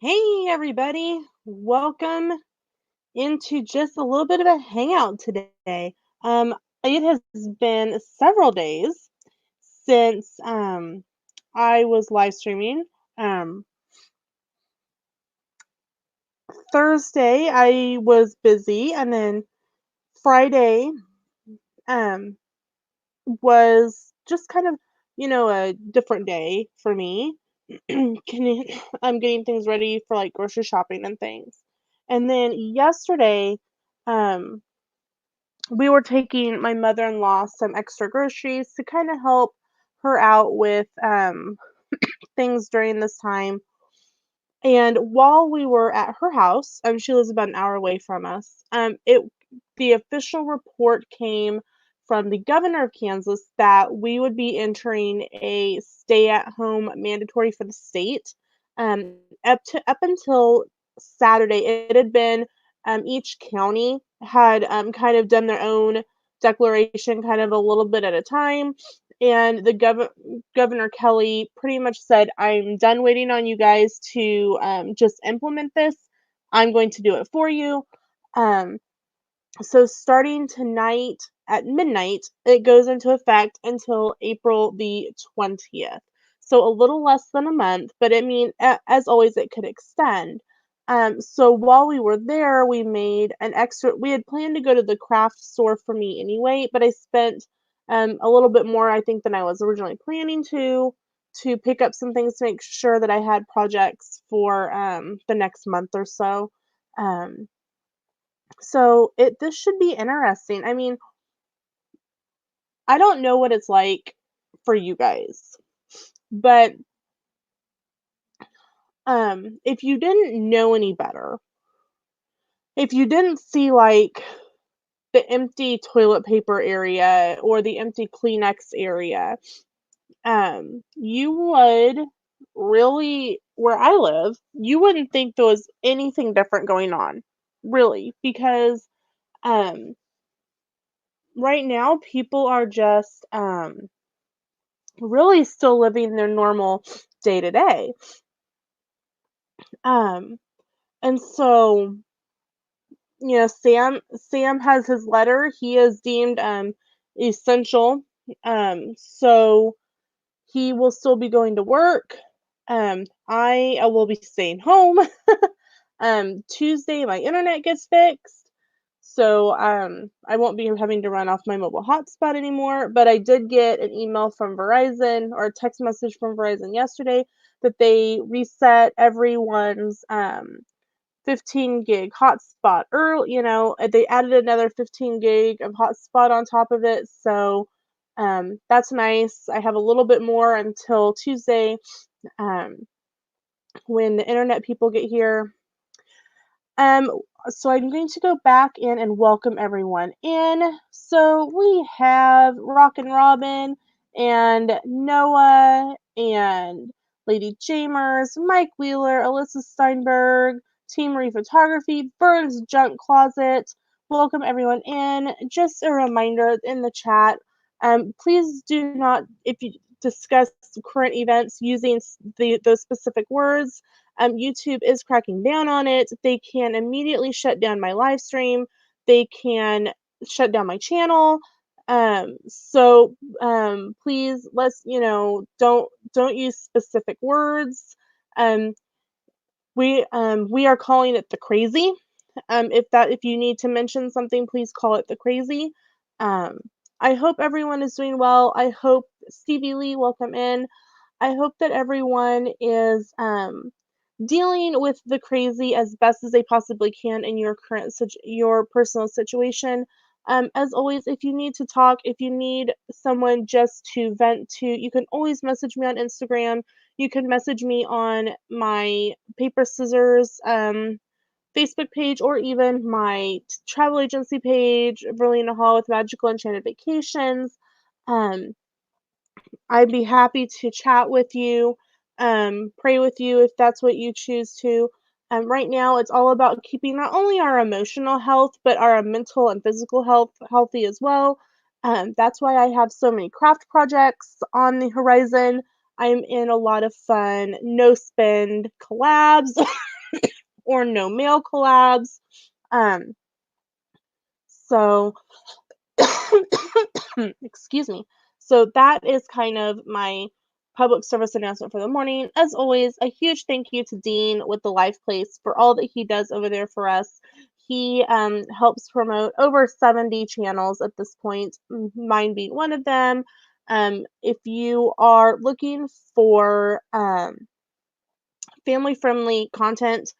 Hey, everybody. Welcome into just a little bit of a hangout today. Um, it has been several days since I was live streaming. Um, Thursday, I was busy, and then Friday um, was just kind of, a different day for me. I'm getting things ready for like grocery shopping and things. And then yesterday, um, we were taking my mother-in-law some extra groceries to kind of help her out with things during this time. And while we were at her house, she lives about an hour away from us. The official report came from the governor of Kansas that we would be entering a stay-at-home mandatory for the state. Up until Saturday, it had been each county had kind of done their own declaration, kind of a little bit at a time, and the Governor Kelly pretty much said, "I'm done waiting on you guys to just implement this. I'm going to do it for you." Um, so starting tonight at midnight, it goes into effect until April the 20th. So a little less than a month, but as always, it could extend. So while we were there, we had planned to go to the craft store for me anyway, but I spent a little bit more, I think, than I was originally planning to pick up some things to make sure that I had projects for the next month or so. Um, this should be interesting. I don't know what it's like for you guys, but if you didn't know any better, if you didn't see like the empty toilet paper area or the empty Kleenex area, you would really, where I live, you wouldn't think there was anything different going on, really, because um, right now people are just really still living their normal day to day. Um, and so, Sam has his letter. He is deemed essential. So he will still be going to work. I will be staying home. Tuesday my internet gets fixed. So I won't be having to run off my mobile hotspot anymore. But I did get an email from Verizon or a text message from Verizon yesterday that they reset everyone's 15 gig hotspot early. They added another 15 gig of hotspot on top of it. So that's nice. I have a little bit more until Tuesday um, when the internet people get here. Um, so I'm going to go back in and welcome everyone in. So we have Rockin' Robin and Noah and Lady Jamers, Mike Wheeler, Alyssa Steinberg, Team Marie Photography, Burns Junk Closet. Welcome everyone in. Just a reminder in the chat, please do not, if you discuss current events using those specific words, YouTube is cracking down on it. They can immediately shut down my live stream. They can shut down my channel. Please don't use specific words. Um, we are calling it the crazy. If you need to mention something, please call it the crazy. Um, I hope everyone is doing well. I hope Stevie Lee, welcome in. I hope that everyone is dealing with the crazy as best as they possibly can in your personal situation. As always, if you need to talk, if you need someone just to vent to, you can always message me on Instagram. You can message me on my Paper Scissors Facebook page, or even my travel agency page, Verlina Hall with Magical Enchanted Vacations. Um, I'd be happy to chat with you, pray with you if that's what you choose to. Right now, it's all about keeping not only our emotional health, but our mental and physical health healthy as well. That's why I have so many craft projects on the horizon. I'm in a lot of fun, no spend collabs. or no mail collabs. Um, so excuse me. So that is kind of my public service announcement for the morning. As always, a huge thank you to Dean with the Life Place for all that he does over there for us. He helps promote over 70 channels at this point, mine being one of them. If you are looking for family friendly content,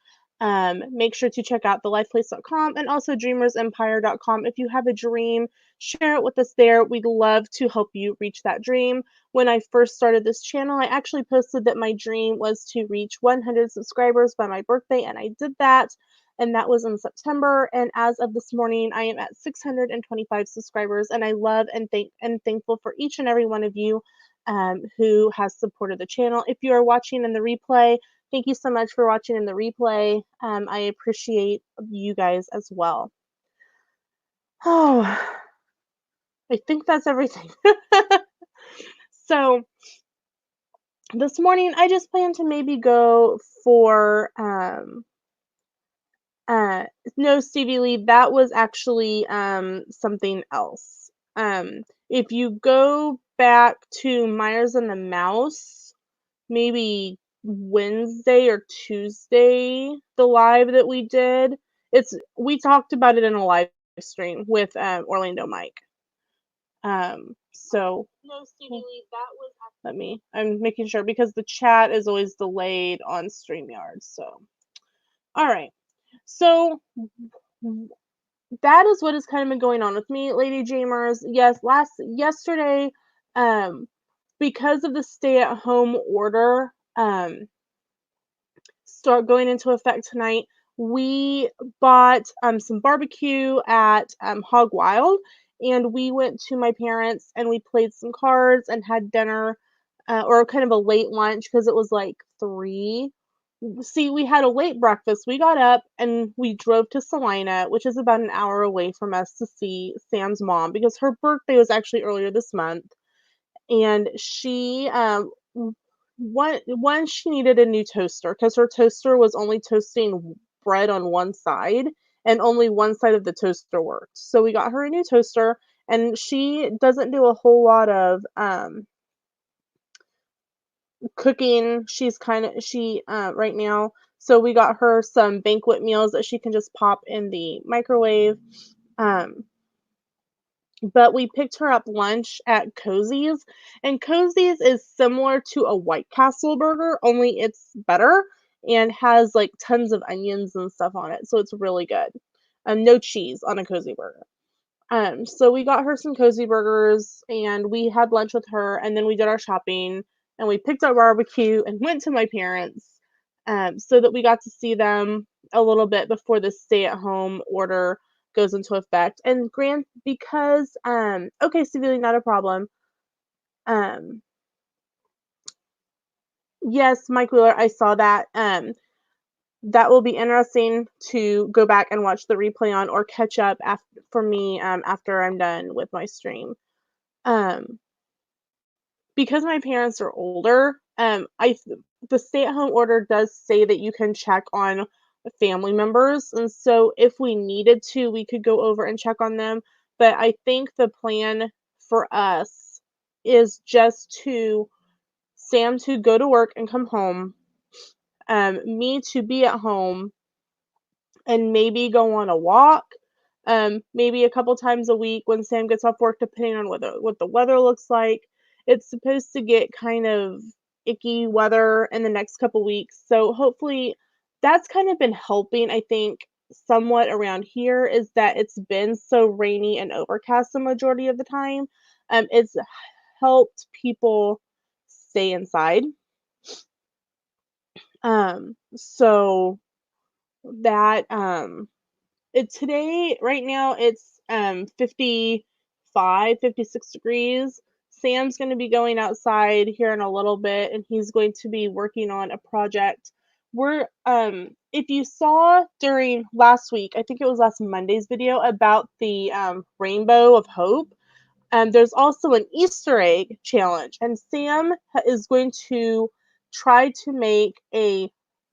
make sure to check out thelifeplace.com and also dreamersempire.com. If you have a dream, share it with us there. We'd love to help you reach that dream. When I first started this channel, I actually posted that my dream was to reach 100 subscribers by my birthday, and I did that. And that was in September. And as of this morning, I am at 625 subscribers. And I love and thankful for each and every one of you who has supported the channel. If you are watching in the replay, thank you so much for watching in the replay. I appreciate you guys as well. Oh, I think that's everything. So this morning, I just plan to maybe go for uh, no, Stevie Lee, that was actually something else. If you go back to Myers and the Mouse, maybe Wednesday or Tuesday, the live that we did. We talked about it in a live stream with Orlando Mike. So no, Stevie Lee, that was. I'm making sure because the chat is always delayed on StreamYard. So, all right. So that is what has kind of been going on with me, Lady Dreamers. Yes, yesterday, because of the stay-at-home order, start going into effect tonight, we bought some barbecue at Hog Wild, and we went to my parents and we played some cards and had dinner, or kind of a late lunch because it was like 3. See, we had a late breakfast. We got up and we drove to Salina, which is about an hour away from us, to see Sam's mom because her birthday was actually earlier this month, and she one she needed a new toaster because her toaster was only toasting bread on one side and only one side of the toaster worked. So we got her a new toaster, and she doesn't do a whole lot of cooking. She's kind of she right now. So we got her some banquet meals that she can just pop in the microwave. Um, but we picked her up lunch at Cozy's, and Cozy's is similar to a White Castle burger, only it's better and has like tons of onions and stuff on it, so it's really good. No cheese on a Cozy burger. So we got her some Cozy burgers, and we had lunch with her, and then we did our shopping, and we picked up barbecue and went to my parents, so that we got to see them a little bit before the stay-at-home order goes into effect. And Grant, because okay, civilly, not a problem. Um, yes, Mike Wheeler, I saw that. That will be interesting to go back and watch the replay on or catch up for me after I'm done with my stream. Um, because my parents are older, the stay-at-home order does say that you can check on family members, and so if we needed to, we could go over and check on them. But I think the plan for us is just to Sam to go to work and come home, me to be at home and maybe go on a walk, maybe a couple times a week when Sam gets off work, depending on what the weather looks like. It's supposed to get kind of icky weather in the next couple weeks, so hopefully that's kind of been helping. I think somewhat around here is that it's been so rainy and overcast the majority of the time. It's helped people stay inside. So that today, right now, it's 55, 56 degrees. Sam's going to be going outside here in a little bit, and he's going to be working on a project. If you saw during last week, I think it was last Monday's video about the Rainbow of Hope, there's also an Easter egg challenge, and Sam is going to try to make a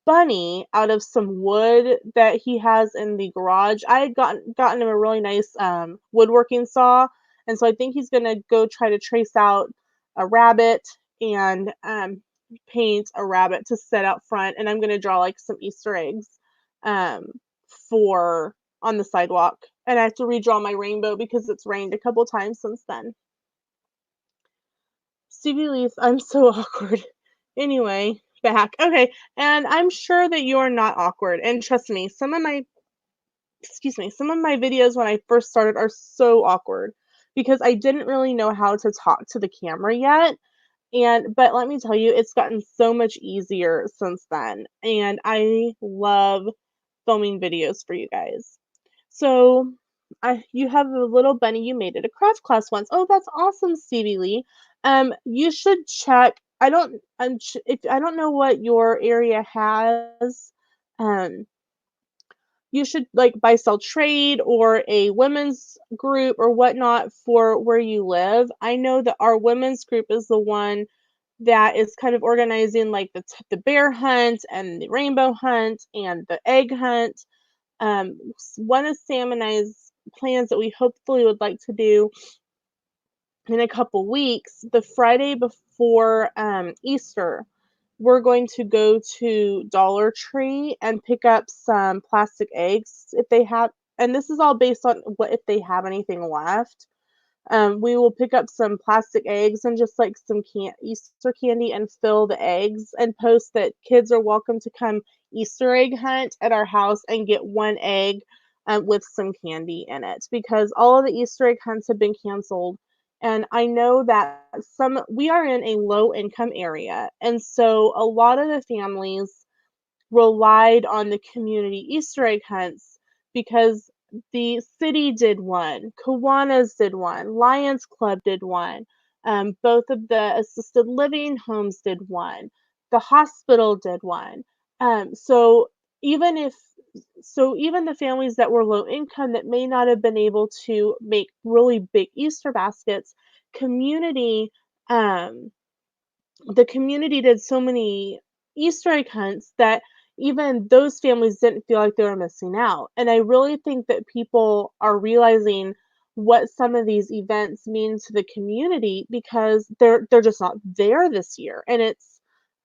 bunny out of some wood that he has in the garage. I had gotten him a really nice woodworking saw, and so I think he's gonna go try to trace out a rabbit and paint a rabbit to set out front, and I'm gonna draw like some Easter eggs um, for on the sidewalk. And I have to redraw my rainbow because it's rained a couple times since then. Stevie Leaf, I'm so awkward. Anyway, back. Okay, and I'm sure that you're not awkward. And trust me, some of my videos when I first started are so awkward because I didn't really know how to talk to the camera yet. And but let me tell you, it's gotten so much easier since then. And I love filming videos for you guys. So, you have a little bunny you made at a craft class once. Oh, that's awesome, Stevie Lee. You should check. If I don't know what your area has. Um, you should like buy sell trade or a women's group or whatnot for where you live. I know that our women's group is the one that is kind of organizing like the bear hunt and the rainbow hunt and the egg hunt. One of Sam and I's plans that we hopefully would like to do in a couple weeks, the Friday before Easter, we're going to go to Dollar Tree and pick up some plastic eggs if they have, and this is all based on what if they have anything left. We will pick up some plastic eggs and just like some Easter candy and fill the eggs and post that kids are welcome to come Easter egg hunt at our house and get one egg with some candy in it because all of the Easter egg hunts have been canceled. And I know that we are in a low income area. And so a lot of the families relied on the community Easter egg hunts because the city did one, Kiwanis did one, Lions Club did one, both of the assisted living homes did one, the hospital did one. So even if even the families that were low income that may not have been able to make really big Easter baskets, community um, the community did so many Easter egg hunts that even those families didn't feel like they were missing out. And I really think that people are realizing what some of these events mean to the community because they're just not there this year. And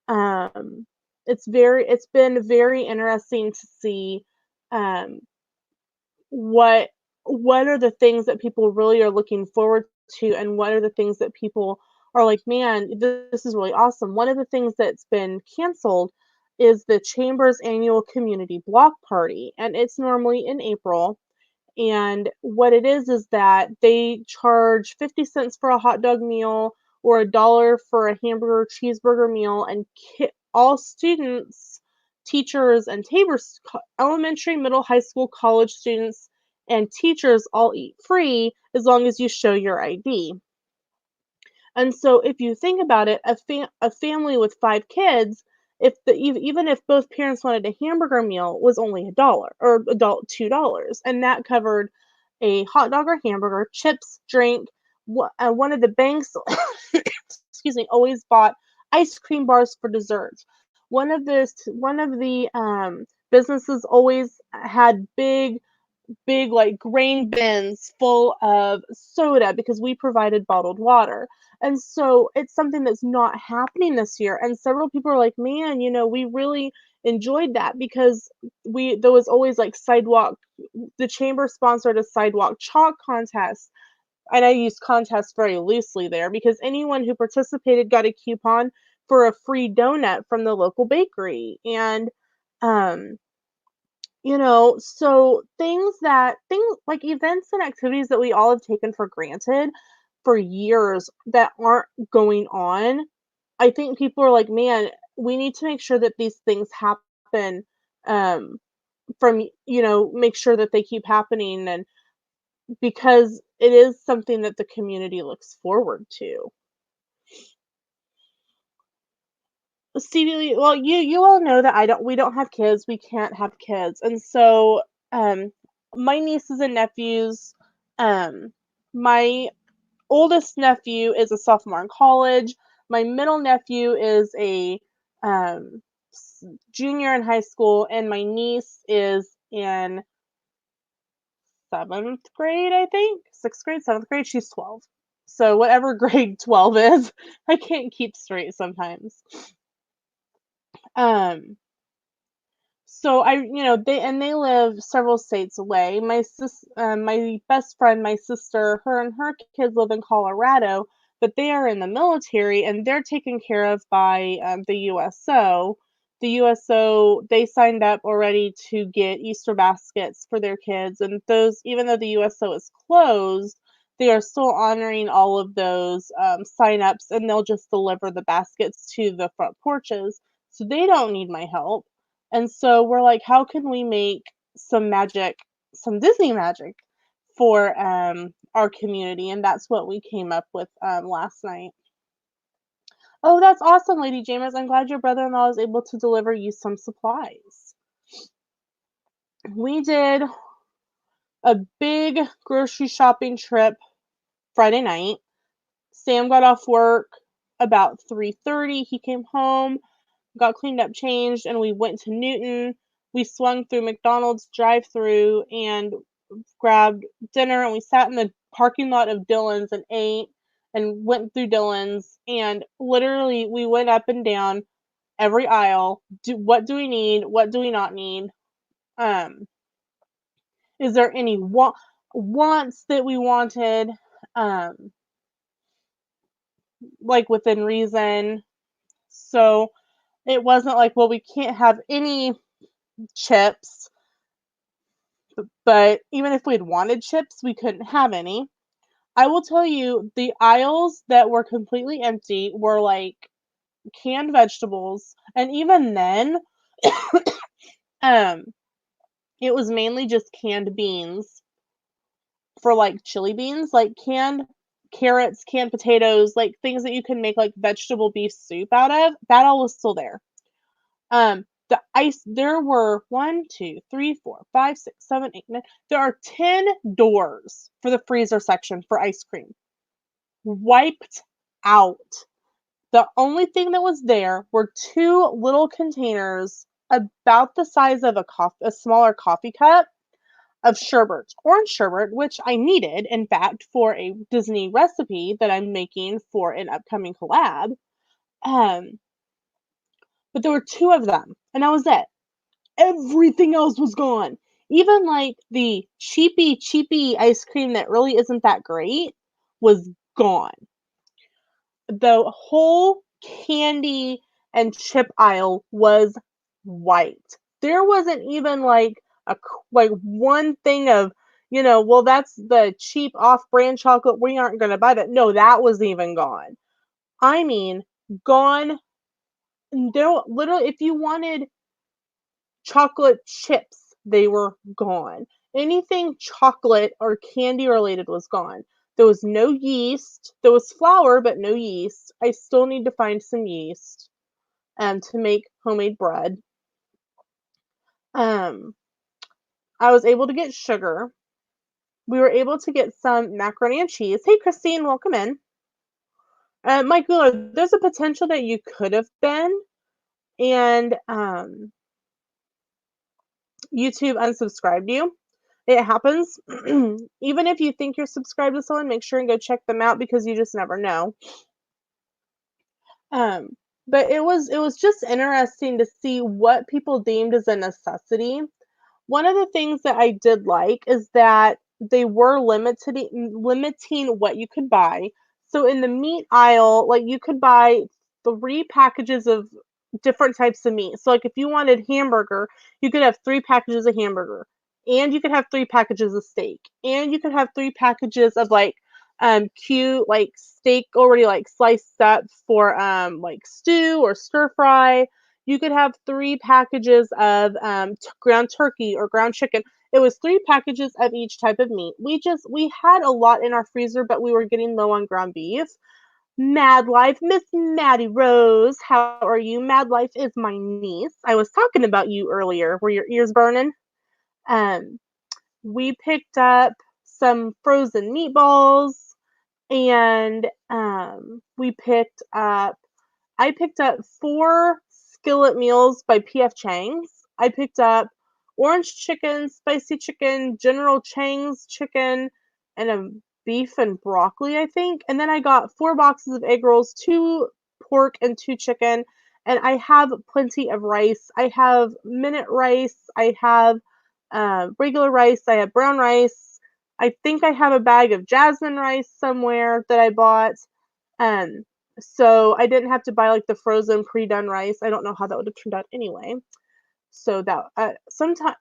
um it's been very interesting to see um what what are the things that people really are looking forward to and what are the things that people are like, man, this is really awesome. One of the things that's been canceled is the chamber's annual community block party, and it's normally in April. And what it is that they charge 50 cents for a hot dog meal or a dollar for a hamburger cheeseburger meal, and all students, teachers, and elementary, middle, high school, college students, and teachers all eat free as long as you show your ID. And so if you think about it, a family with 5 kids, if even if both parents wanted a hamburger meal, was only a dollar or adult $2, and that covered a hot dog or hamburger, chips, drink. One of the banks, excuse me, always bought ice cream bars for dessert. One of the businesses always had big like grain bins full of soda because we provided bottled water. And so it's something that's not happening this year. And several people are like, man, we really enjoyed that because there was always like the chamber sponsored a sidewalk chalk contest. And I use contest very loosely there because anyone who participated got a coupon for a free donut from the local bakery. And um so things like events and activities that we all have taken for granted for years that aren't going on. I think people are like, man, we need to make sure that these things happen, um, make sure that they keep happening, and because it is something that the community looks forward to. Stevie, well, you all know that we don't have kids, we can't have kids, and so um, my nieces and nephews, um, my oldest nephew is a sophomore in college. My middle nephew is a junior in high school, and my niece is in 7th grade, I think. 6th grade, 7th grade. She's 12. So whatever grade 12 is, I can't keep straight sometimes. Um, so they live several states away. My best friend, my sister, her and her kids live in Colorado, but they are in the military and they're taken care of by the USO. The USO, they signed up already to get Easter baskets for their kids, and those, even though the USO is closed, they are still honoring all of those sign-ups, and they'll just deliver the baskets to the front porches. So they don't need my help. And so we're like, how can we make some magic, some Disney magic for our community? And that's what we came up with last night. Oh, that's awesome, Lady James. I'm glad your brother-in-law was able to deliver you some supplies. We did a big grocery shopping trip Friday night. Sam got off work about 3:30. He came home, got cleaned up, changed, and we went to Newton. We swung through McDonald's drive-through and grabbed dinner, and we sat in the parking lot of Dillon's and ate and went through Dillon's, and literally we went up and down every aisle. What do we need? What do we not need? Um, is there any wants that we wanted? Um, like within reason. So it wasn't like, well, we can't have any chips, but even if we'd wanted chips, we couldn't have any. I will tell you, the aisles that were completely empty were like canned vegetables, and even then, um, it was mainly just canned beans for like chili beans, like canned carrots, canned potatoes, like things that you can make like vegetable beef soup out of. That all was still there. The ice, there were 1, 2, 3, 4, 5, 6, 7, 8, 9. There are 10 doors for the freezer section for ice cream. Wiped out. The only thing that was there were 2 little containers about the size of a smaller coffee cup of sherbet, orange sherbet, which I needed, in fact, for a Disney recipe that I'm making for an upcoming collab. Um, but there were 2 of them, and that was it. Everything else was gone. Even like the cheapy ice cream that really isn't that great was gone. The whole candy and chip aisle was white. There wasn't even like like one thing of, well, that's the cheap off-brand chocolate. We aren't going to buy that. No, that was even gone. I mean, gone. There, literally, if you wanted chocolate chips, they were gone. Anything chocolate or candy related was gone. There was no yeast. There was flour, but no yeast. I still need to find some yeast to make homemade bread. Um, I was able to get sugar. We were able to get some macaroni and cheese. Hey, Christine, welcome in. Mike Wheeler, there's a potential that you could have been, and YouTube unsubscribed you. It happens. Even if you think you're subscribed to someone, make sure and go check them out because you just never know. Um, but it was just interesting to see what people deemed as a necessity. One of the things that I did like is that they were limiting what you could buy. So in the meat aisle, like you could buy 3 packages of different types of meat. So like if you wanted hamburger, you could have 3 packages of hamburger, and you could have 3 packages of steak, and you could have 3 packages of like cute like steak already like sliced up for like stew or stir fry. You could have 3 packages of ground turkey or ground chicken. It was 3 packages of each type of meat. We had a lot in our freezer, but we were getting low on ground beef. Mad Life, Miss Maddie Rose, how are you? Mad Life is my niece. I was talking about you earlier. Were your ears burning? Um, we picked up some frozen meatballs, and I picked up 4 skillet meals by P.F. Chang's. I picked up orange chicken, spicy chicken, General Chang's chicken, and a beef and broccoli, I think. And then I got 4 boxes of egg rolls, 2 pork and 2 chicken. And I have plenty of rice. I have minute rice. I have regular rice. I have brown rice. I think I have a bag of jasmine rice somewhere that I bought. Um, so I didn't have to buy like the frozen pre-done rice. I don't know how that would have turned out anyway. So that sometime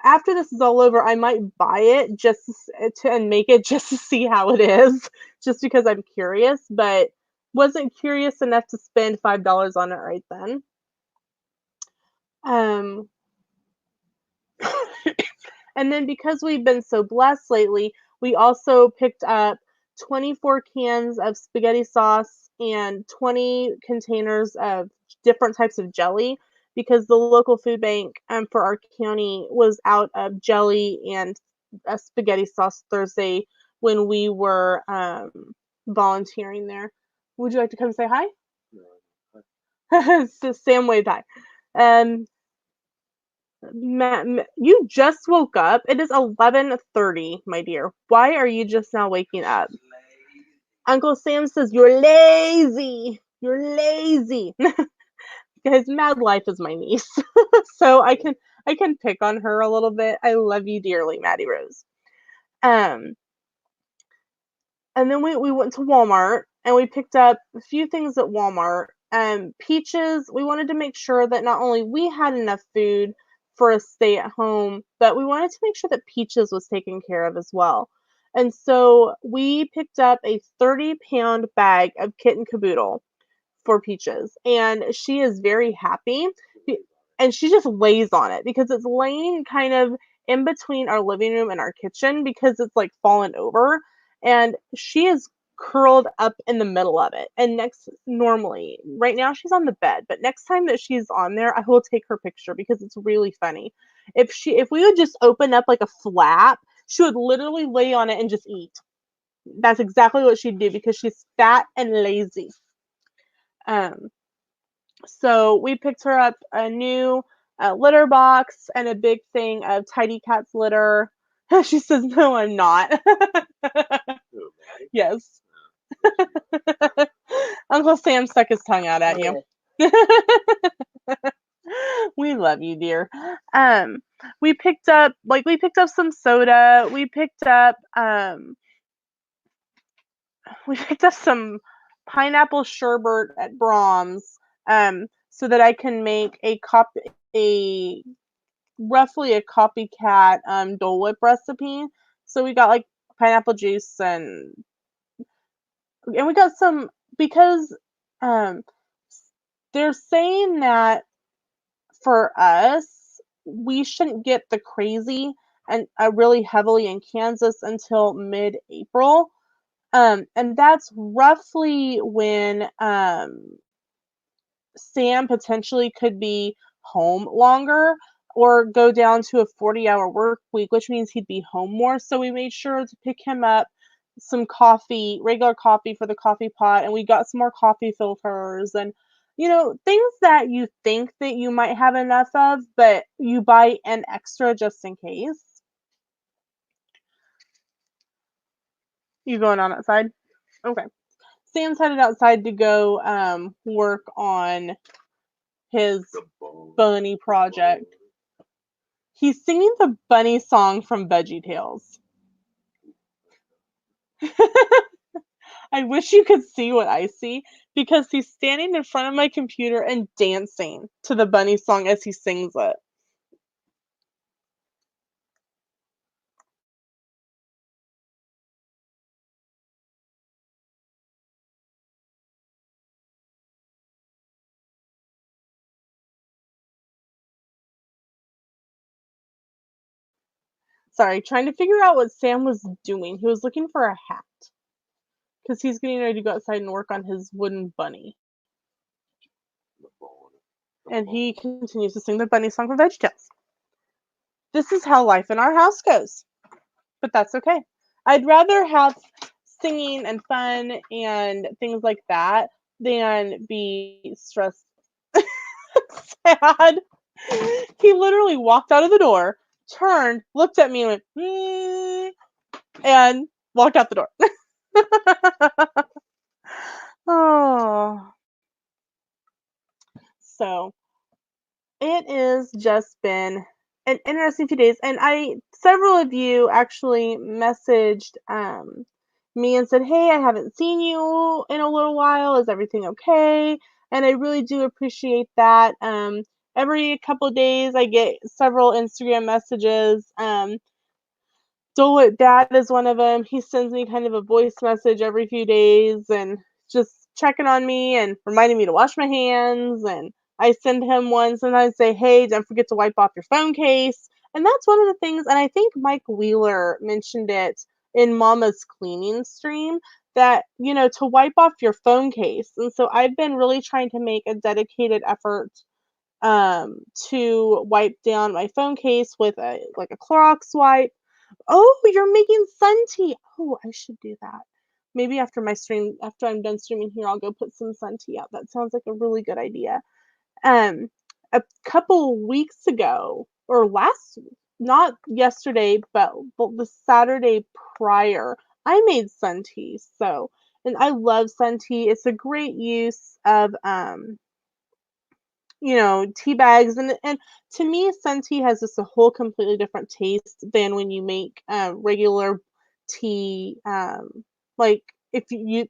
after this is all over, I might buy it just to and make it just to see how it is, just because I'm curious, but wasn't curious enough to spend $5 on it right then. Um, And then because we've been so blessed lately, we also picked up 24 cans of spaghetti sauce and 20 containers of different types of jelly because the local food bank for our county was out of jelly and spaghetti sauce Thursday when we were volunteering there. Would you like to come say hi? So Sam waved hi. Um, you just woke up. It is 11:30, my dear. Why are you just now waking up? Uncle Sam says you're lazy. You're lazy. His mad life is my niece, so I can pick on her a little bit. I love you dearly, Maddie Rose. Um, and then we went to Walmart and we picked up a few things at Walmart. Peaches, we wanted to make sure that not only we had enough food for a stay at home, but we wanted to make sure that Peaches was taken care of as well. And so we picked up a 30-pound bag of kitten caboodle for Peaches, and she is very happy. And she just lays on it because it's laying kind of in between our living room and our kitchen because it's like fallen over, and she is curled up in the middle of it. And normally, right now she's on the bed, but next time that she's on there, I will take her picture because it's really funny. If we would just open up like a flap, she would literally lay on it and just eat. That's exactly what she'd do because she's fat and lazy. Um, so we picked her up a new litter box and a big thing of Tidy Cat's litter. She says, "No, I'm not." Yes. Uncle Sam stuck his tongue out at you. We love you, dear. Um, we picked up some soda. We picked up some pineapple sherbet at Brahms, so that I can make a roughly a copycat Dole Whip recipe. So we got like pineapple juice and we got some because um they're saying that for us we shouldn't get the crazy and really heavily in Kansas until mid-April. And that's roughly when Sam potentially could be home longer or go down to a 40-hour work week, which means he'd be home more. So we made sure to pick him up some coffee, regular coffee for the coffee pot, and we got some more coffee filters and things that you think that you might have enough of, but you buy an extra just in case. You going on outside? Okay. Sam's headed outside to go work on his bunny project. He's singing the bunny song from VeggieTales. I wish you could see what I see because he's standing in front of my computer and dancing to the bunny song as he sings it. Sorry, trying to figure out what Sam was doing. He was looking for a hat because he's getting ready to go outside and work on his wooden bunny. And he continues to sing the bunny song from VeggieTales. This is how life in our house goes. But that's okay. I'd rather have singing and fun and things like that than be stressed. sad. He literally walked out of the door, turned, looked at me, and went, and walked out the door. Oh, so it has just been an interesting few days, and several of you actually messaged me and said, "Hey, I haven't seen you in a little while. Is everything okay?" And I really do appreciate that. Every couple of days, I get several Instagram messages. Dolet Dad is one of them. He sends me kind of a voice message every few days and just checking on me and reminding me to wash my hands. And I send him one sometimes, say, "Hey, don't forget to wipe off your phone case." And that's one of the things, and I think Mike Wheeler mentioned it in Mama's cleaning stream, that, to wipe off your phone case. And so I've been really trying to make a dedicated effort to wipe down my phone case with a Clorox wipe. Oh, you're making sun tea. Oh, I should do that. Maybe after my stream, after I'm done streaming here, I'll go put some sun tea out. That sounds like a really good idea. Um, a couple weeks ago, or not yesterday, but the Saturday prior, I made sun tea. So, and I love sun tea. It's a great use of tea bags, and to me, sun tea has just a whole completely different taste than when you make regular tea. Like if you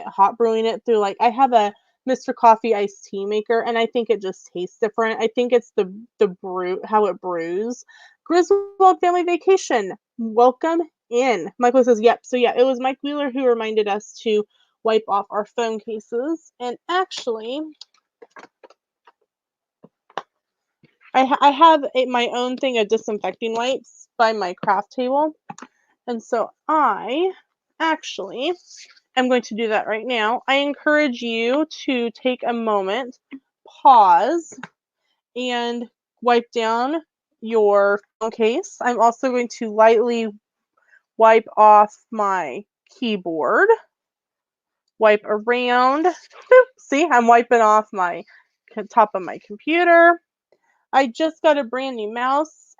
hot brewing it through, like I have a Mr. Coffee iced tea maker, and I think it just tastes different. I think it's the brew, how it brews. Griswold Family Vacation, welcome in. Michael says, "Yep." So yeah, it was Mike Wheeler who reminded us to wipe off our phone cases, and actually, I have my own thing of disinfecting wipes by my craft table, and so I actually am going to do that right now. I encourage you to take a moment, pause, and wipe down your phone case. I'm also going to lightly wipe off my keyboard, wipe around. Boop, see, I'm wiping off my top of my computer. I just got a brand new mouse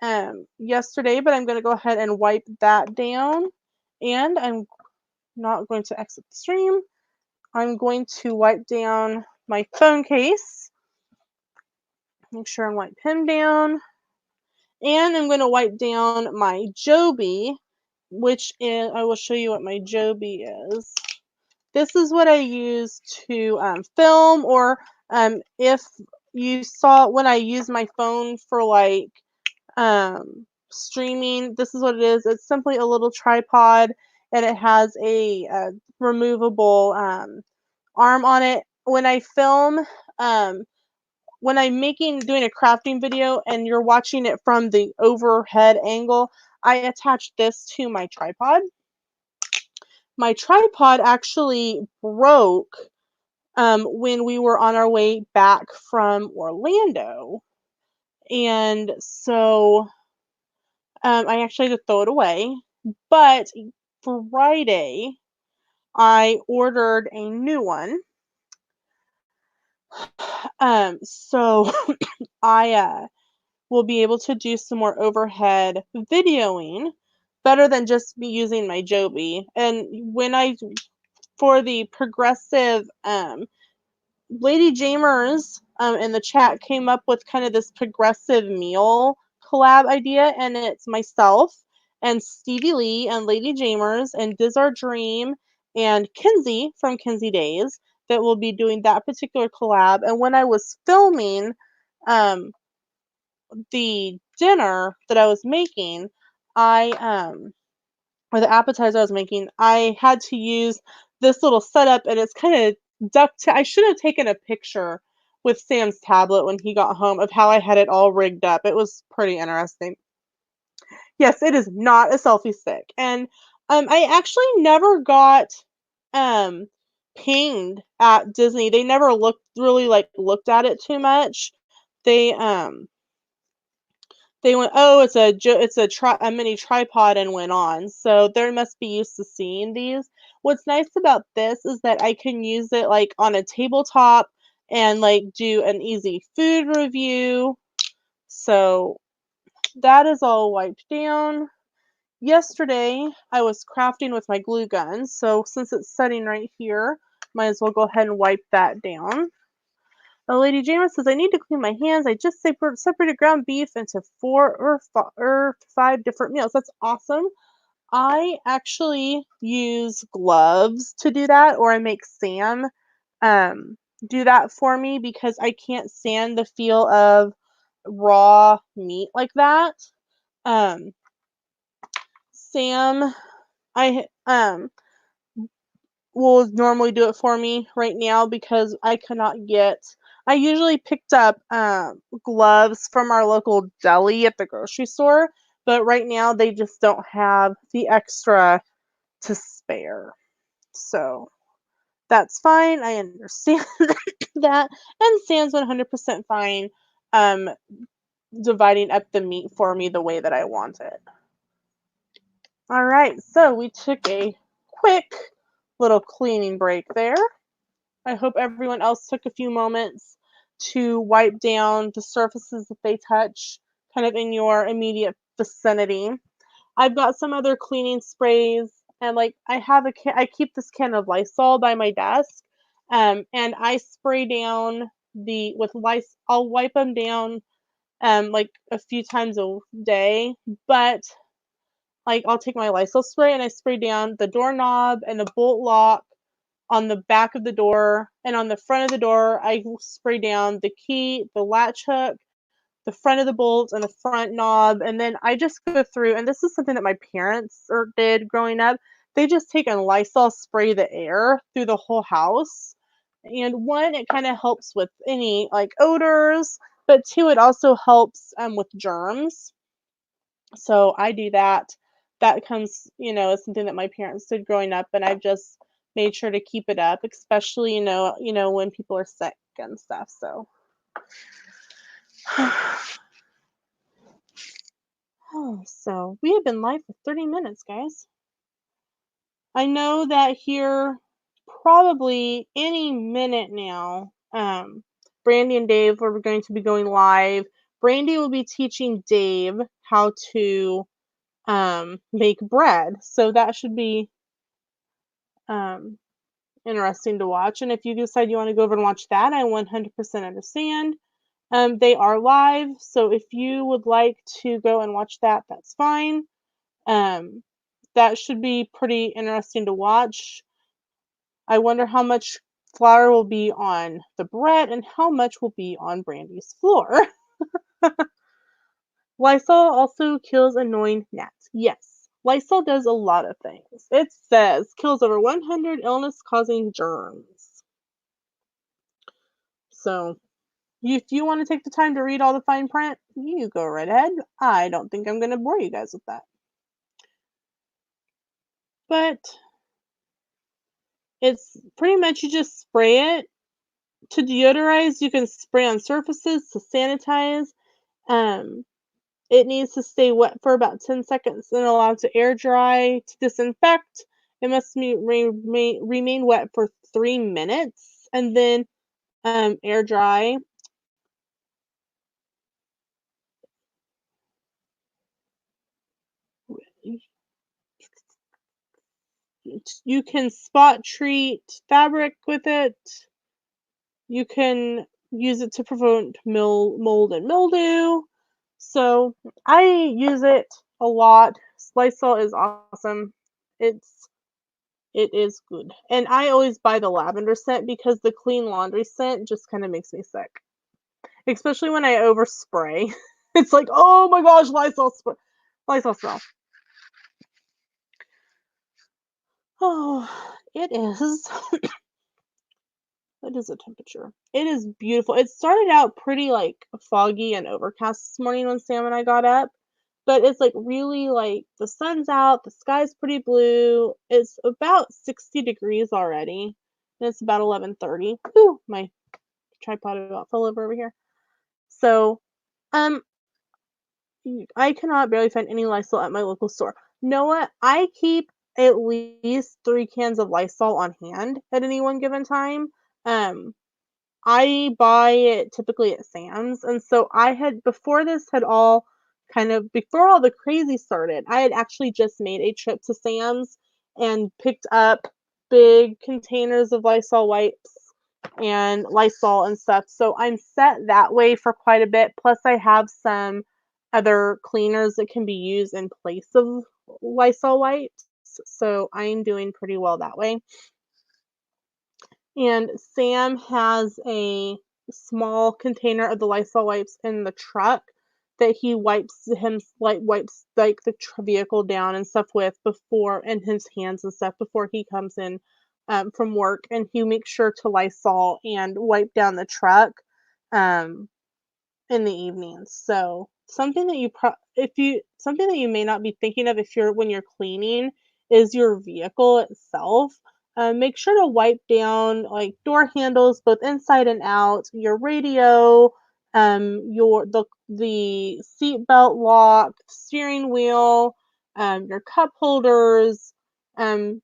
yesterday, but I'm going to go ahead and wipe that down. And I'm not going to exit the stream. I'm going to wipe down my phone case. Make sure I wipe him down. And I'm going to wipe down my Joby, which is, I will show you what my Joby is. This is what I use to film, or if you saw when I use my phone for like streaming, this is what it is. It's simply a little tripod, and it has a removable arm on it. When I film, when I'm doing a crafting video and you're watching it from the overhead angle, I attach this to my tripod. My tripod actually broke when we were on our way back from Orlando. And so I actually had to throw it away. But Friday, I ordered a new one. So I will be able to do some more overhead videoing better than just me using my Joby. And for the progressive Lady Jamers in the chat came up with kind of this progressive meal collab idea, and it's myself and Stevie Lee and Lady Jamers and Diz Our Dream and Kinsey from Kinsey Days that will be doing that particular collab. And when I was filming the dinner that I was making, or the appetizer I was making, I had to use this little setup, and it's kind of I should have taken a picture with Sam's tablet when he got home of how I had it all rigged up. It was pretty interesting. Yes, it is not a selfie stick. And I actually never got pinged at Disney. They never looked at it too much. They went, "Oh, it's a mini tripod," and went on. So they must be used to seeing these. What's nice about this is that I can use it like on a tabletop, and like do an easy food review. So that is all wiped down. Yesterday, I was crafting with my glue gun, so since it's setting right here, might as well go ahead and wipe that down. Lady Jamer says, I need to clean my hands. I just separated ground beef into 4 or 5 different meals. That's awesome. I actually use gloves to do that, or I make Sam do that for me because I can't stand the feel of raw meat like that. Um, Sam, I will normally do it for me right now because I cannot get. I usually picked up gloves from our local deli at the grocery store, but right now they just don't have the extra to spare. So that's fine. I understand that. And Sam's 100% fine um, dividing up the meat for me the way that I want it. All right, so we took a quick little cleaning break there. I hope everyone else took a few moments to wipe down the surfaces that they touch kind of in your immediate vicinity. I've got some other cleaning sprays, and like I keep this can of Lysol by my desk, and I spray down the with Lysol. I'll wipe them down like a few times a day, but like I'll take my Lysol spray and I spray down the doorknob and the bolt lock on the back of the door, and on the front of the door I spray down the key, the latch hook, the front of the bolt, and the front knob. And then I just go through, and this is something that my parents did growing up. They just take and Lysol spray the air through the whole house. And one, it kind of helps with any like odors, but two, it also helps with germs. So I do that. That comes, as something that my parents did growing up, and I've just made sure to keep it up, especially, when people are sick and stuff. So so we have been live for 30 minutes, guys. I know that here probably any minute now, Brandy and Dave are going to be going live. Brandy will be teaching Dave how to make bread. So that should be um, interesting to watch. And if you decide you want to go over and watch that, I 100% understand. They are live, so if you would like to go and watch that, that's fine. That should be pretty interesting to watch. I wonder how much flour will be on the bread and how much will be on Brandy's floor. Lysol also kills annoying gnats. Yes, Lysol does a lot of things. It says kills over 100 illness-causing germs. So, if you want to take the time to read all the fine print, you go right ahead. I don't think I'm going to bore you guys with that. But it's pretty much you just spray it. To deodorize, you can spray on surfaces to sanitize. Um, it needs to stay wet for about 10 seconds and allow it to air dry. To disinfect, it must remain wet for 3 minutes and then air dry. You can spot treat fabric with it. You can use it to prevent mold and mildew. So I use it a lot. Lysol is awesome. It is good. And I always buy the lavender scent because the clean laundry scent just kind of makes me sick. Especially when I overspray. It's like, oh my gosh, Lysol smell. Oh, it is. What is the temperature? It is beautiful. It started out pretty like foggy and overcast this morning when Sam and I got up, but it's like really like the sun's out, the sky's pretty blue. It's about 60 degrees already, and it's about 11:30. Ooh, my tripod about fell over here. So, um, I cannot barely find any Lysol at my local store. Noah, I keep at least 3 cans of Lysol on hand at any one given time. Um, I buy it typically at Sam's, and so I had before this had all kind of before all the crazy started, I had actually just made a trip to Sam's and picked up big containers of Lysol wipes and Lysol and stuff. So I'm set that way for quite a bit. Plus, I have some other cleaners that can be used in place of Lysol wipes. So I'm doing pretty well that way. And Sam has a small container of the Lysol wipes in the truck that he wipes like the vehicle down and stuff with before and his hands and stuff before he comes in from work, and he makes sure to Lysol and wipe down the truck um, in the evenings. So something that if you something that you may not be thinking of if you're when you're cleaning is your vehicle itself. Make sure to wipe down like door handles, both inside and out, your radio, the seat belt lock, steering wheel, your cup holders.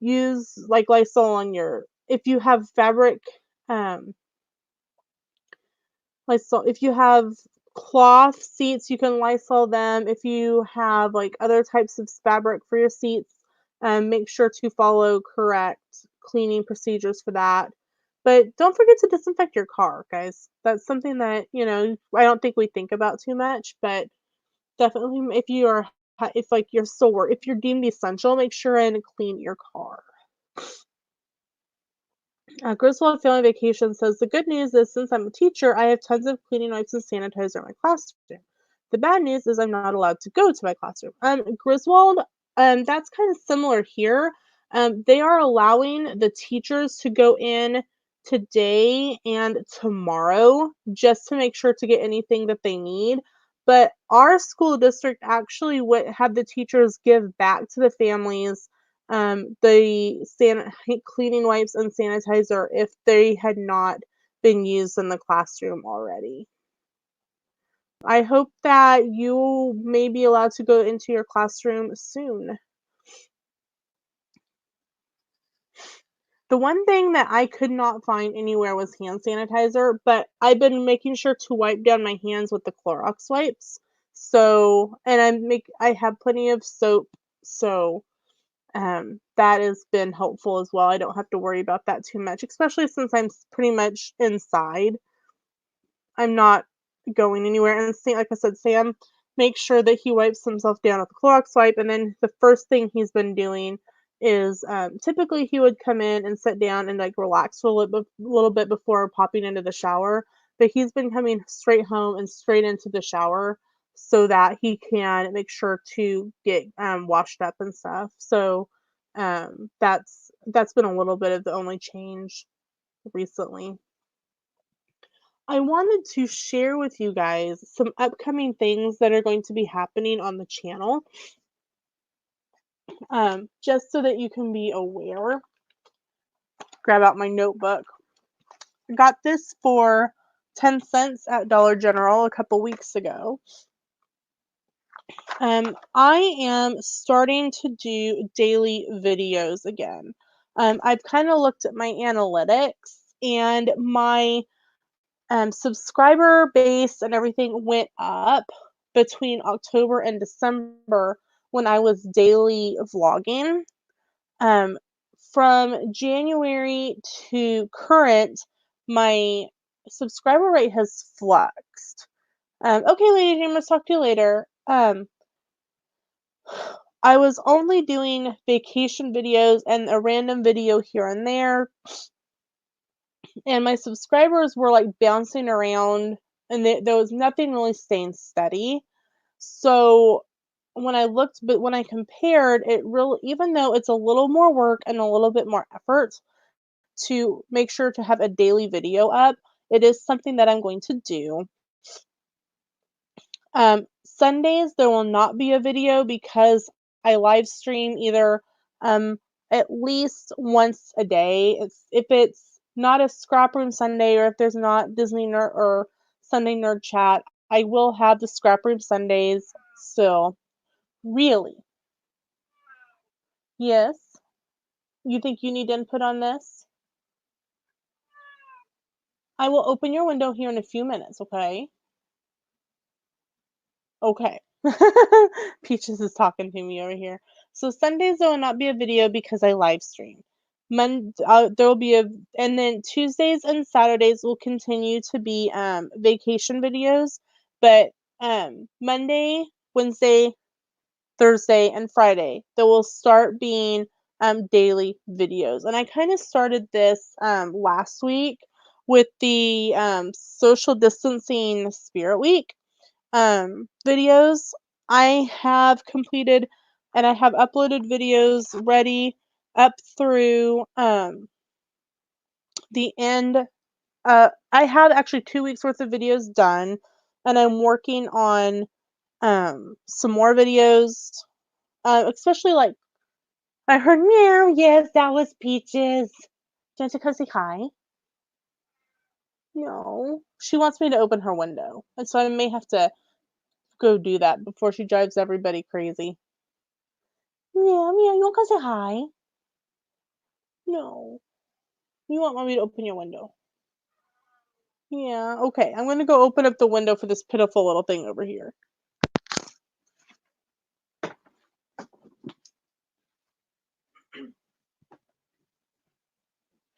Use like Lysol on your if you have fabric. Um, Lysol if you have cloth seats, you can Lysol them. If you have, like, other types of fabric for your seats, make sure to follow correct cleaning procedures for that. But don't forget to disinfect your car, guys. That's something that, I don't think we think about too much, but definitely if you are if, like, you're still if you're deemed essential, make sure and clean your car. Griswold Family Vacation says, the good news is since I'm a teacher, I have tons of cleaning wipes and sanitizer in my classroom. The bad news is I'm not allowed to go to my classroom. Griswold, that's kind of similar here. They are allowing the teachers to go in today and tomorrow just to make sure to get anything that they need. But our school district actually would have the teachers give back to the families the cleaning wipes and sanitizer if they had not been used in the classroom already. I hope that you may be allowed to go into your classroom soon. The one thing that I could not find anywhere was hand sanitizer, but I've been making sure to wipe down my hands with the Clorox wipes. So, and I have plenty of soap, so that has been helpful as well. I don't have to worry about that too much, especially since pretty much inside. I'm not going anywhere. And like I said, Sam makes sure that he wipes himself down with the Clorox wipe. And then the first thing he's been doing is typically he would come in and sit down and like relax for little bit before popping into the shower. But he's been coming straight home and straight into the shower so that he can make sure to get washed up and stuff. So that's been a little bit of the only change recently. I wanted to share with you guys some upcoming things that are going to be happening on the channel, just so that you can be aware. Grab out my notebook. I got this for 10 cents at Dollar General a couple weeks ago. I am starting to do daily videos again. I've kind of looked at my analytics and my subscriber base and everything went up between October and December when I was daily vlogging. Um, from January to current, my subscriber rate has fluxed. Okay, lady, I'm gonna talk to you later. I was only doing vacation videos and a random video here and there, and my subscribers were like bouncing around, and there was nothing really staying steady. So when I compared it, really, even though it's a little more work and a little bit more effort to make sure to have a daily video up, it is something that I'm going to do. Sundays there will not be a video because I live stream either um, at least once a day. If it's not a scrap room Sunday or if there's not Disney Nerd or Sunday Nerd Chat, I will have the scrap room Sundays still. Really? Yes. You think you need input on this? I will open your window here in a few minutes, okay? Okay. Peaches is talking to me over here. So Sundays there will not be a video because I live stream. There will be a, and then Tuesdays and Saturdays will continue to be vacation videos, but Monday, Wednesday, Thursday, and Friday there will start being daily videos. And I kind of started this last week with the social distancing spirit week videos. I have completed and I have uploaded videos ready up through the end. I have actually 2 weeks worth of videos done, and I'm working on some more videos, especially like I heard meow. Yes, that was Peaches. Do you want to come say hi? No, she wants me to open her window, and so I may have to go do that before she drives everybody crazy. Meow, meow, you want to come say hi? No. You want mommy to open your window? Yeah, okay. I'm gonna go open up the window for this pitiful little thing over here.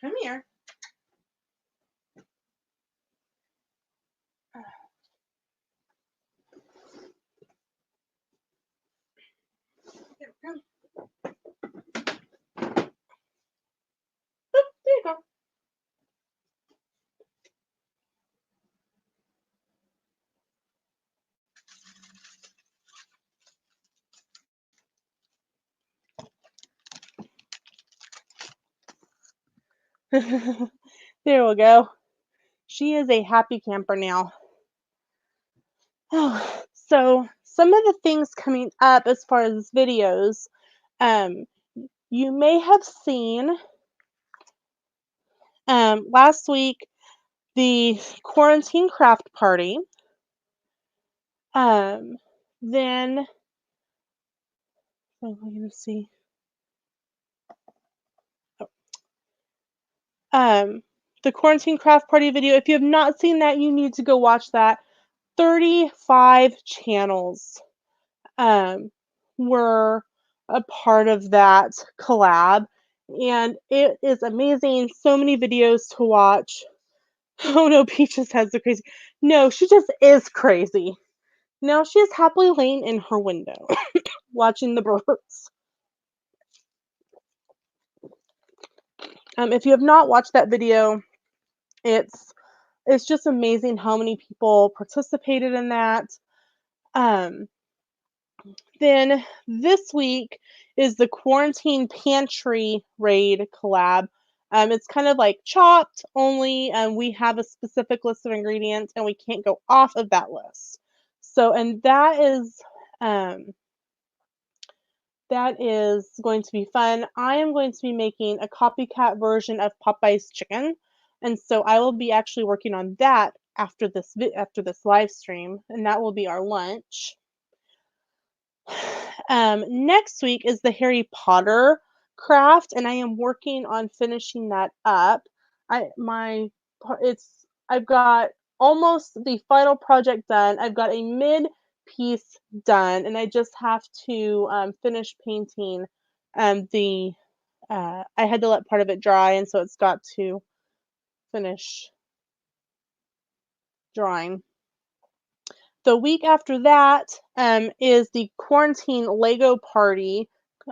Come here. Here, come. Oop, there you go. There we go. She is a happy camper now. Oh, so some of the things coming up as far as videos, um, you may have seen last week the quarantine craft party. Um, then oh, let me see. Um, the quarantine craft party video. If you have not seen that, you need to go watch that. 35 channels um, were a part of that collab, and it is amazing. So many videos to watch. Oh no, Peaches has the crazy. No, she just is crazy. Now she is happily laying in her window, watching the birds. If you have not watched that video, it's it's just amazing how many people participated in that. Um, then this week is the quarantine pantry raid collab. It's kind of like Chopped, only we have a specific list of ingredients and we can't go off of that list. So, and um, that is going to be fun. I am going to be making a copycat version of Popeye's chicken, and so I will be actually working on that after this live stream, and that will be our lunch. Next week is the Harry Potter craft, and I am working on finishing that up. I my it's I've got almost the final project done. I've got a mid piece done, and I just have to finish painting. The I had to let part of it dry, and so it's got to finish drying. The week after that is the quarantine Lego party.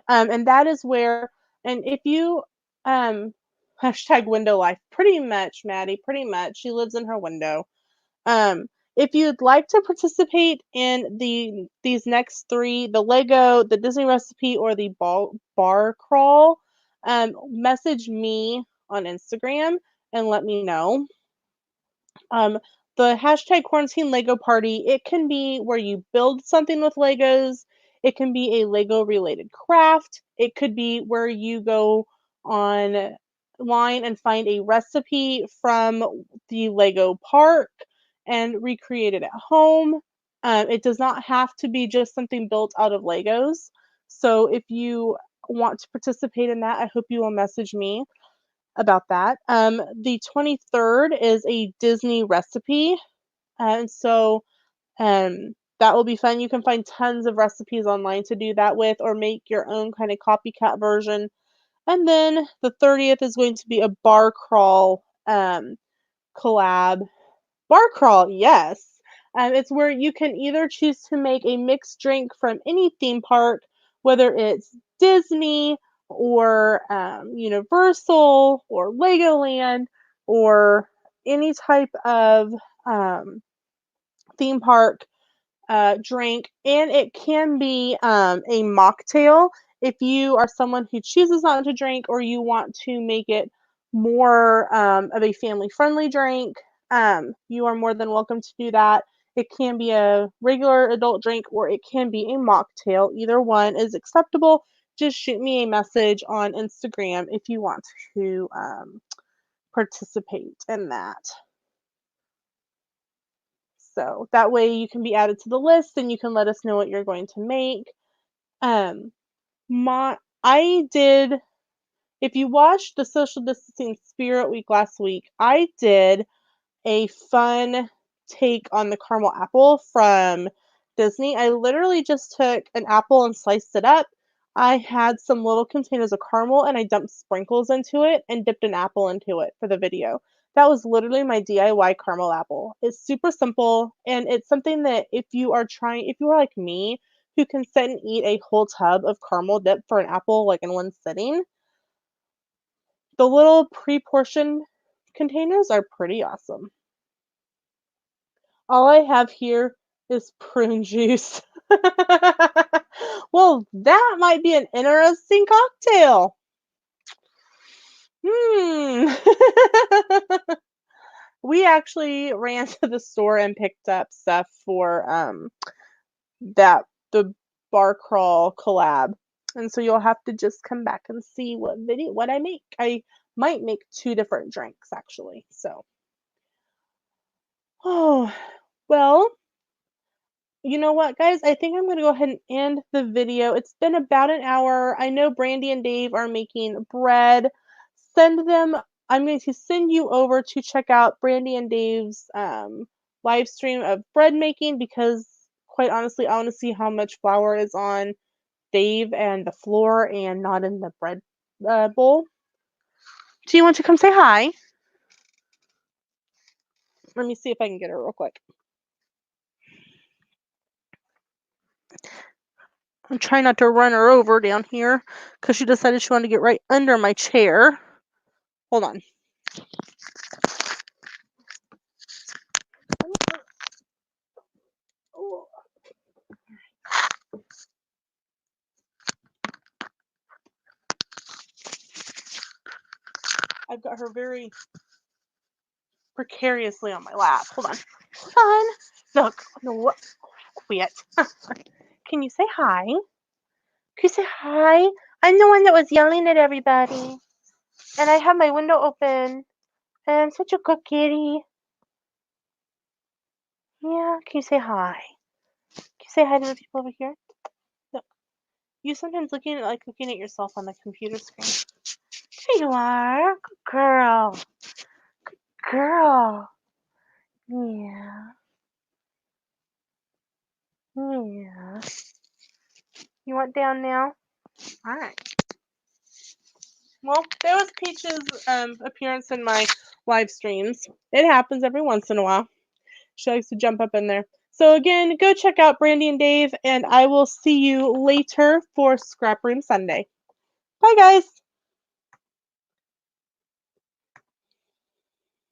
And that is where, and if you, hashtag window life, pretty much, Maddie, pretty much, she lives in her window. If you'd like to participate in these next three, the Lego, the Disney recipe, or the bar crawl, message me on Instagram and let me know. Um, the hashtag quarantine Lego party, it can be where you build something with Legos. It can be a Lego related craft. It could be where you go online and find a recipe from the Lego park and recreate it at home. It does not have to be just something built out of Legos. So if you want to participate in that, I hope you will message me. about that. The 23rd is a Disney recipe, and so that will be fun. You can find tons of recipes online to do that with, or make your own kind of copycat version. And then the 30th is going to be a bar crawl collab. Bar crawl, yes. It's where you can either choose to make a mixed drink from any theme park, whether it's Disney or Universal or Legoland or any type of theme park drink, and it can be a mocktail if you are someone who chooses not to drink or you want to make it more of a family friendly drink. You are more than welcome to do that. It can be a regular adult drink or it can be a mocktail. Either one is acceptable. Just shoot me a message on Instagram if you want to participate in that. So that way you can be added to the list and you can let us know what you're going to make. Um, I did, if you watched the Social Distancing Spirit Week last week, I did a fun take on the caramel apple from Disney. I literally just took an apple and sliced it up. I had some little containers of caramel and I dumped sprinkles into it and dipped an apple into it for the video. That was literally my DIY caramel apple. It's super simple and it's something that if you are like me, who can sit and eat a whole tub of caramel dip for an apple like in one sitting, the little pre-portioned containers are pretty awesome. All I have here is prune juice. Well, that might be an interesting cocktail. Hmm. We actually ran to the store and picked up stuff for that the bar crawl collab. And so you'll have to just come back and see what I make. I might make two different drinks actually. So, oh, well, you know what, guys? I think I'm going to go ahead and end the video. It's been about an hour. I know Brandy and Dave are making bread. Send them. I'm going to send you over to check out Brandy and Dave's live stream of bread making because, quite honestly, I want to see how much flour is on Dave and the floor and not in the bread bowl. Do you want to come say hi? Let me see if I can get her real quick. I'm trying not to run her over down here because she decided she wanted to get right under my chair. Hold on. I've got her very precariously on my lap. Hold on. Hold on. Look. No, quit. Can you say hi? Can you say hi? I'm the one that was yelling at everybody. And I have my window open. And I'm such a good kitty. Yeah. Can you say hi? Can you say hi to the people over here? Look. You sometimes looking at yourself on the computer screen. There you are. Good girl. Good girl. Yeah. Yeah. You want down now? All right. Well, there was Peach's appearance in my live streams. It happens every once in a while. She likes to jump up in there. So again, go check out Brandy and Dave, and I will see you later for Scrap Room Sunday. Bye, guys.